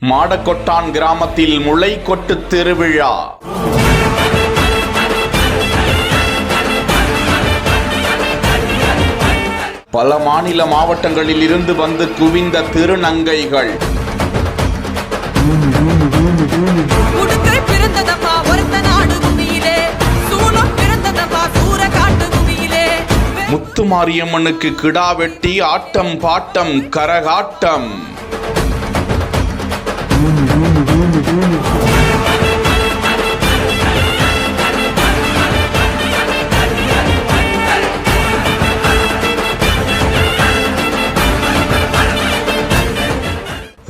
மாடக்கொட்டான் கிராமத்தில் முளைக்கொட்டு திருவிழா. பல மாநில மாவட்டங்களில் இருந்து வந்து குவிந்த திருநங்கைகள். முத்துமாரியம்மனுக்கு கிடா வெட்டி ஆட்டம் பாட்டம் கரகாட்டம்.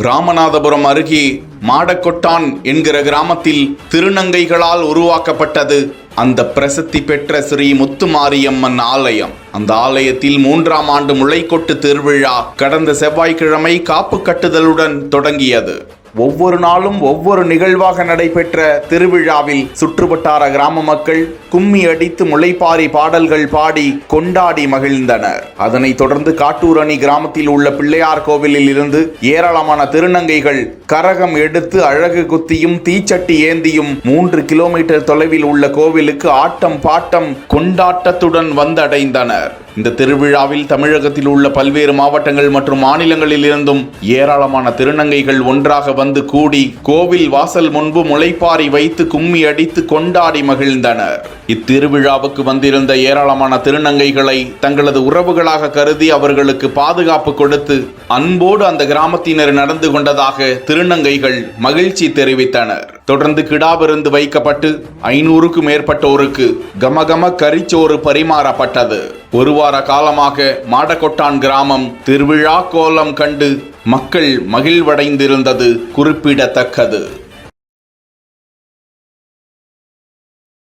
ராமநாதபுரம் அருகே மாடக்கொட்டான் என்கிற கிராமத்தில் திருநங்கைகளால் உருவாக்கப்பட்டது அந்த பிரசித்தி பெற்ற ஸ்ரீ முத்துமாரியம்மன் ஆலயம். அந்த ஆலயத்தில் 3ஆம் ஆண்டு முளைக்கொட்டு திருவிழா கடந்த செவ்வாய்க்கிழமை காப்பு கட்டுதலுடன் தொடங்கியது. ஒவ்வொரு நாளும் ஒவ்வொரு நிகழ்வாக நடைபெற்ற திருவிழாவில் சுற்றுவட்டார கிராம மக்கள் கும்மி அடித்து முளைப்பாரி பாடல்கள் பாடி கொண்டாடி மகிழ்ந்தனர். அதனைத் தொடர்ந்து காட்டூரணி கிராமத்தில் உள்ள பிள்ளையார் கோவிலில் இருந்து ஏராளமான திருநங்கைகள் கரகம் எடுத்து அழகு குத்தியும் தீச்சட்டி ஏந்தியும் 3 கிலோமீட்டர் தொலைவில் உள்ள கோவிலுக்கு ஆட்டம் பாட்டம் கொண்டாட்டத்துடன் வந்தடைந்தனர். இந்த திருவிழாவில் தமிழகத்தில் உள்ள பல்வேறு மாவட்டங்கள் மற்றும் மாநிலங்களில் இருந்தும் ஏராளமான திருநங்கைகள் ஒன்றாக வந்து கூடி கோவில் வாசல் முன்பு முளைப்பாரி வைத்து கும்மி அடித்து கொண்டாடி மகிழ்ந்தனர். இத்திருவிழாவுக்கு வந்திருந்த ஏராளமான திருநங்கைகளை தங்களது உறவுகளாக கருதி அவர்களுக்கு பாதுகாப்பு கொடுத்து அன்போடு அந்த கிராமத்தினர் நடந்து கொண்டதாக திருநங்கைகள் மகிழ்ச்சி தெரிவித்தனர். தொடர்ந்து கிடா விருந்து வைக்கப்பட்டு 500க்கும் மேற்பட்டோருக்கு கமகம கரிச்சோறு பரிமாறப்பட்டது. ஒரு வார காலமாக மாடக்கொட்டான் கிராமம் திருவிழா கோலம் கண்டு மக்கள் மகிழ்வடைந்திருந்தது குறிப்பிடத்தக்கது.